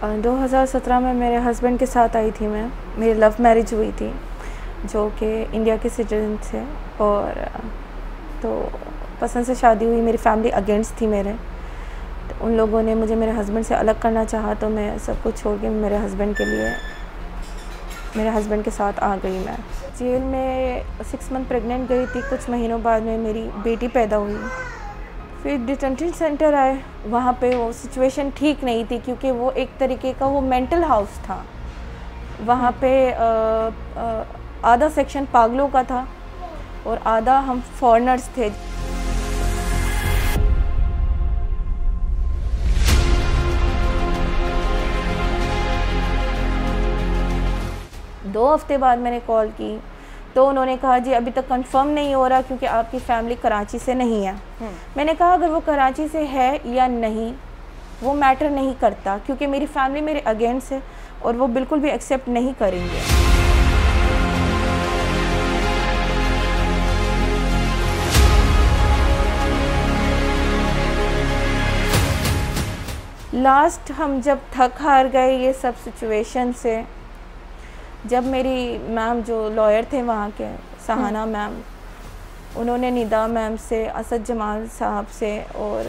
2017 में मेरे हस्बैंड के साथ आई थी मैं। मेरी लव मैरिज हुई थी जो कि इंडिया के सिटीजन थे, और तो पसंद से शादी हुई। मेरी फैमिली अगेंस्ट थी मेरे, तो उन लोगों ने मुझे मेरे हस्बैंड से अलग करना चाहा, तो मैं सब कुछ छोड़ के मेरे हस्बैंड के साथ आ गई। मैं जेल में 6 मंथ प्रेग्नेंट गई थी। कुछ महीनों बाद में मेरी बेटी पैदा हुई। फिर डिटेंशन सेंटर आए, वहाँ पे वो सिचुएशन ठीक नहीं थी क्योंकि वो एक तरीके का वो मेंटल हाउस था। वहाँ पे आधा सेक्शन पागलों का था और आधा हम फॉरेनर्स थे। दो हफ्ते बाद मैंने कॉल की तो उन्होंने कहा जी अभी तक कंफर्म नहीं हो रहा क्योंकि आपकी फैमिली कराची से नहीं है। मैंने कहा अगर वो कराची से है या नहीं वो मैटर नहीं करता, क्योंकि मेरी फैमिली मेरे अगेंस्ट है और वो बिल्कुल भी एक्सेप्ट नहीं करेंगे। लास्ट हम जब थक हार गए ये सब सिचुएशन से, जब मेरी मैम जो लॉयर थे वहाँ के, सहाना मैम, उन्होंने निदा मैम से, असद जमाल साहब से और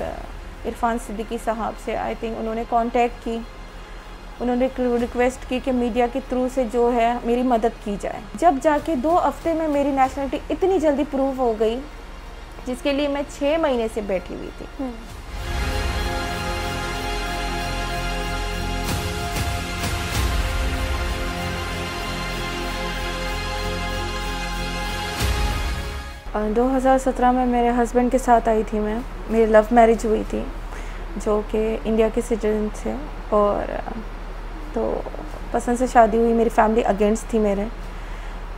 इरफान सिद्दीकी साहब से आई थिंक उन्होंने कांटेक्ट की। उन्होंने रिक्वेस्ट की कि मीडिया के थ्रू से जो है मेरी मदद की जाए। जब जाके 2 हफ्ते में मेरी नेशनलिटी इतनी जल्दी प्रूव हो गई जिसके लिए मैं 6 महीने से बैठी हुई थी। और 2017 में मेरे हस्बैंड के साथ आई थी मैं। मेरी लव मैरिज हुई थी जो कि इंडिया के सिटीजन थे, और तो पसंद से शादी हुई। मेरी फैमिली अगेंस्ट थी मेरे,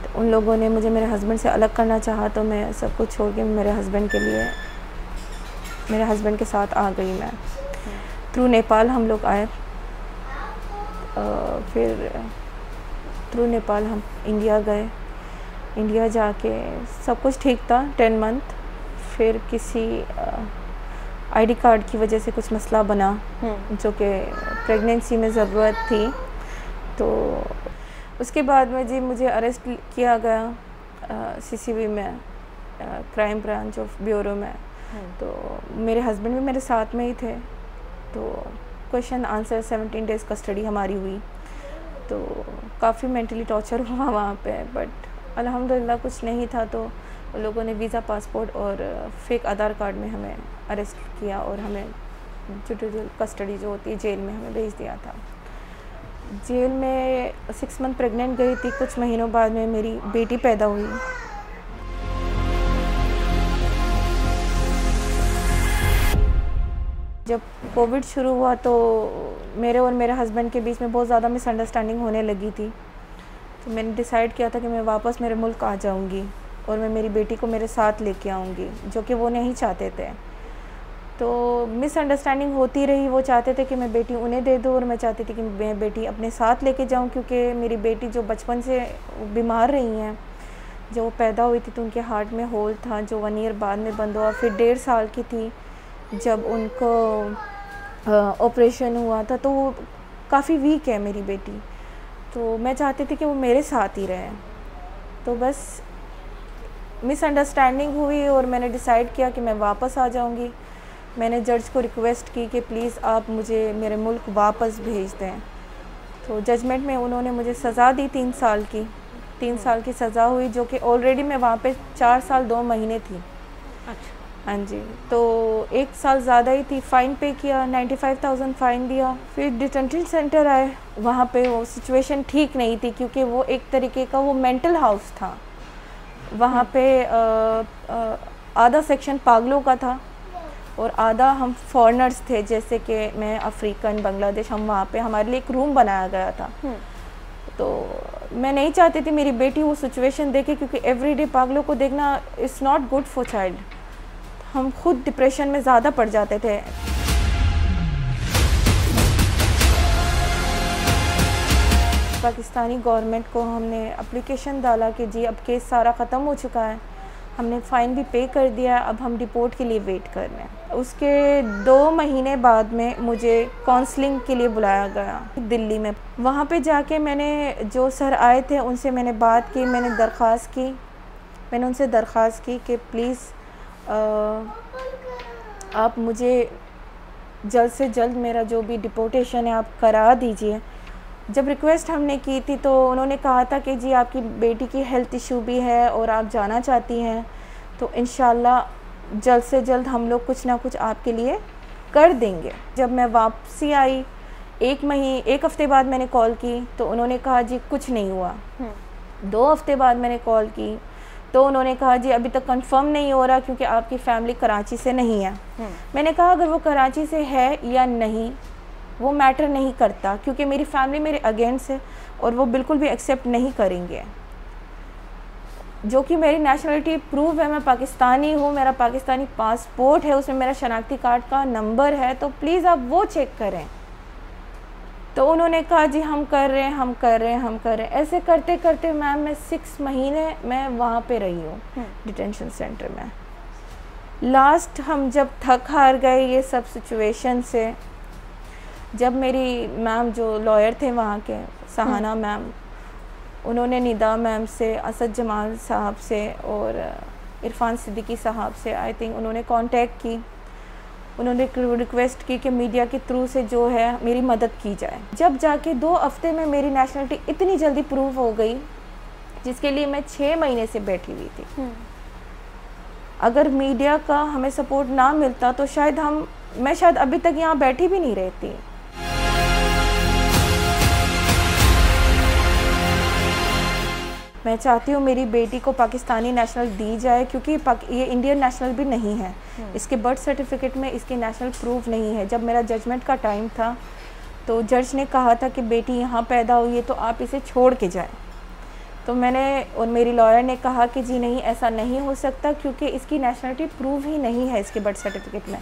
तो उन लोगों ने मुझे मेरे हस्बैंड से अलग करना चाहा, तो मैं सब कुछ छोड़ के मेरे हस्बैंड के साथ आ गई। मैं थ्रू नेपाल हम लोग आए, फिर थ्रू नेपाल हम इंडिया गए। इंडिया जाके सब कुछ ठीक था 10 मंथ। फिर किसी आईडी कार्ड की वजह से कुछ मसला बना जो कि प्रेगनेंसी में ज़रूरत थी, तो उसके बाद में जी मुझे अरेस्ट किया गया सीसीबी में, क्राइम ब्रांच ऑफ ब्यूरो में। तो मेरे हस्बैंड भी मेरे साथ में ही थे, तो क्वेश्चन आंसर 17 डेज़ कस्टडी हमारी हुई। तो काफ़ी मेंटली टॉर्चर हुआ वहाँ पे, बट अल्हम्दुलिल्लाह कुछ नहीं था। तो उन लोगों ने वीज़ा, पासपोर्ट और फेक आधार कार्ड में हमें अरेस्ट किया और हमें जुडिशियल कस्टडी जो होती है जेल में हमें भेज दिया था। जेल में 6 मंथ प्रेग्नेंट गई थी। कुछ महीनों बाद में मेरी बेटी पैदा हुई। जब कोविड शुरू हुआ तो मेरे और मेरे हस्बैंड के बीच में बहुत ज़्यादा मिसअंडरस्टैंडिंग होने लगी थी। तो मैंने डिसाइड किया था कि मैं वापस मेरे मुल्क आ जाऊंगी और मैं मेरी बेटी को मेरे साथ लेके आऊंगी, जो कि वो नहीं चाहते थे। तो मिसअंडरस्टैंडिंग होती रही। वो चाहते थे कि मैं बेटी उन्हें दे दूँ और मैं चाहती थी कि मैं बेटी अपने साथ लेके जाऊं, क्योंकि मेरी बेटी जो बचपन से बीमार रही हैं, जो वो पैदा हुई थी तो उनके हार्ट में होल था जो 1 ईयर बाद में बंद हुआ। फिर 1.5 साल की थी जब उनको ऑपरेशन हुआ था, तो वो काफ़ी वीक है मेरी बेटी। तो मैं चाहती थी कि वो मेरे साथ ही रहे। तो बस मिसअंडरस्टैंडिंग हुई और मैंने डिसाइड किया कि मैं वापस आ जाऊंगी। मैंने जज को रिक्वेस्ट की कि प्लीज़ आप मुझे मेरे मुल्क वापस भेज दें। तो जजमेंट में उन्होंने मुझे सज़ा दी 3 साल की। 3 साल की सज़ा हुई, जो कि ऑलरेडी मैं वहाँ पे 4 साल 2 महीने थी। अच्छा। हाँ जी, तो 1 साल ज़्यादा ही थी। फ़ाइन पे किया, 95,000 फ़ाइन दिया। फिर डिटेंशन सेंटर आए, वहाँ पे वो सिचुएशन ठीक नहीं थी क्योंकि वो एक तरीके का वो मेंटल हाउस था। वहाँ पे आधा सेक्शन पागलों का था और आधा हम फॉरेनर्स थे, जैसे कि मैं अफ्रीकन, बांग्लादेश। हम वहाँ पे हमारे लिए एक रूम बनाया गया था। तो मैं नहीं चाहती थी मेरी बेटी वो सिचुएशन देखे, क्योंकि एवरीडे पागलों को देखना is not good for child. हम खुद डिप्रेशन में ज़्यादा पड़ जाते थे। पाकिस्तानी गवर्नमेंट को हमने एप्लीकेशन डाला कि जी अब केस सारा ख़त्म हो चुका है, हमने फ़ाइन भी पे कर दिया, अब हम रिपोर्ट के लिए वेट कर रहे हैं। उसके 2 महीने बाद में मुझे काउंसलिंग के लिए बुलाया गया दिल्ली में। वहाँ पे जाके मैंने जो सर आए थे उनसे मैंने बात की, मैंने उनसे दरख्वास्त की कि प्लीज़ आप मुझे जल्द से जल्द मेरा जो भी डिपोर्टेशन है आप करा दीजिए। जब रिक्वेस्ट हमने की थी तो उन्होंने कहा था कि जी आपकी बेटी की हेल्थ इशू भी है और आप जाना चाहती हैं, तो इंशाल्लाह जल्द से जल्द हम लोग कुछ ना कुछ आपके लिए कर देंगे। जब मैं वापसी आई 1 हफ़्ते बाद मैंने कॉल की तो उन्होंने कहा जी कुछ नहीं हुआ। 2 हफ़्ते बाद मैंने कॉल की तो उन्होंने कहा जी अभी तक कंफर्म नहीं हो रहा क्योंकि आपकी फ़ैमिली कराची से नहीं है। मैंने कहा अगर वो कराची से है या नहीं वो मैटर नहीं करता, क्योंकि मेरी फैमिली मेरे अगेंस्ट है और वो बिल्कुल भी एक्सेप्ट नहीं करेंगे। जो कि मेरी नेशनलिटी प्रूव है, मैं पाकिस्तानी हूँ, मेरा पाकिस्तानी पासपोर्ट है, उसमें मेरा शनाख्ती कार्ड का नंबर है, तो प्लीज़ आप वो चेक करें। तो उन्होंने कहा जी हम कर रहे हैं। ऐसे करते करते मैम मैं 6 महीने मैं वहाँ पे रही हूँ डिटेंशन सेंटर में। लास्ट हम जब थक हार गए ये सब सिचुएशन से, जब मेरी मैम जो लॉयर थे वहाँ के सहाना मैम, उन्होंने निदा मैम से, असद जमाल साहब से और इरफान सिद्दीकी साहब से आई थिंक उन्होंने कांटेक्ट की। उन्होंने रिक्वेस्ट की कि मीडिया के थ्रू से जो है मेरी मदद की जाए। जब जाके 2 हफ़्ते में मेरी नेशनलिटी इतनी जल्दी प्रूव हो गई जिसके लिए मैं 6 महीने से बैठी हुई थी। अगर मीडिया का हमें सपोर्ट ना मिलता तो मैं शायद अभी तक यहाँ बैठी भी नहीं रहती। मैं चाहती हूँ मेरी बेटी को पाकिस्तानी नेशनल दी जाए, क्योंकि ये इंडियन नेशनल भी नहीं है, इसके बर्थ सर्टिफिकेट में इसकी नेशनल प्रूफ नहीं है। जब मेरा जजमेंट का टाइम था तो जज ने कहा था कि बेटी यहाँ पैदा हुई है तो आप इसे छोड़ के जाएं। तो मैंने और मेरी लॉयर ने कहा कि जी नहीं, ऐसा नहीं हो सकता क्योंकि इसकी नेशनलिटी प्रूव ही नहीं है इसके बर्थ सर्टिफिकेट में।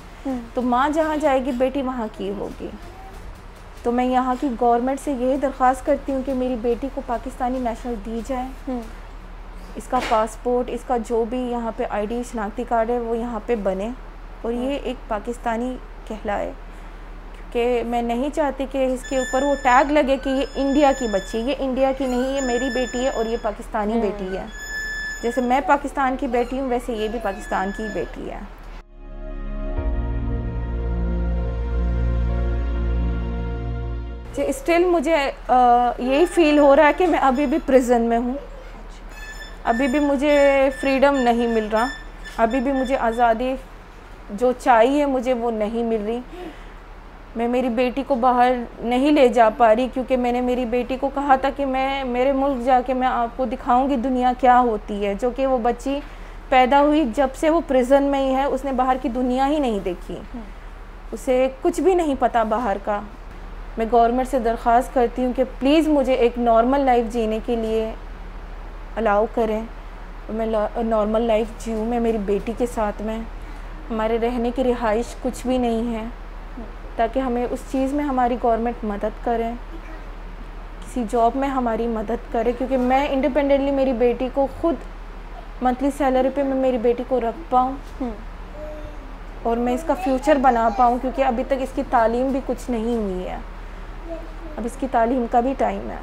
तो माँ जहाँ जाएगी बेटी वहाँ की होगी। तो मैं यहाँ की गवर्नमेंट से यही दरख्वास्त करती हूँ कि मेरी बेटी को पाकिस्तानी नेशनल दी जाए। इसका पासपोर्ट, इसका जो भी यहाँ पे आईडी शनाख्ती कार्ड है वो यहाँ पे बने और ये एक पाकिस्तानी कहलाए, क्योंकि मैं नहीं चाहती कि इसके ऊपर वो टैग लगे कि ये इंडिया की बच्ची, ये इंडिया की नहीं, ये मेरी बेटी है और ये पाकिस्तानी बेटी है। जैसे मैं पाकिस्तान की बेटी हूँ वैसे ये भी पाकिस्तान की बेटी है। स्टिल मुझे यही फील हो रहा है कि मैं अभी भी प्रिजन में हूँ, अभी भी मुझे फ्रीडम नहीं मिल रहा, अभी भी मुझे आज़ादी जो चाहिए मुझे वो नहीं मिल रही। मैं मेरी बेटी को बाहर नहीं ले जा पा रही क्योंकि मैंने मेरी बेटी को कहा था कि मैं मेरे मुल्क जाके मैं आपको दिखाऊंगी दुनिया क्या होती है, जो कि वो बच्ची पैदा हुई जब से वो प्रिजन में ही है, उसने बाहर की दुनिया ही नहीं देखी, उसे कुछ भी नहीं पता बाहर का। मैं गवर्नमेंट से दरख्वास्त करती हूँ कि प्लीज़ मुझे एक नॉर्मल लाइफ जीने के लिए अलाउ करें और मैं नॉर्मल लाइफ जीऊँ मैं मेरी बेटी के साथ में। हमारे रहने की रिहाइश कुछ भी नहीं है, ताकि हमें उस चीज़ में हमारी गवर्नमेंट मदद करें, किसी जॉब में हमारी मदद करे, क्योंकि मैं इंडिपेंडेंटली मेरी बेटी को खुद मंथली सैलरी पे मैं मेरी बेटी को रख पाऊँ और मैं इसका फ्यूचर बना पाऊँ, क्योंकि अभी तक इसकी तालीम भी कुछ नहीं हुई है, अब इसकी तालीम का भी टाइम है।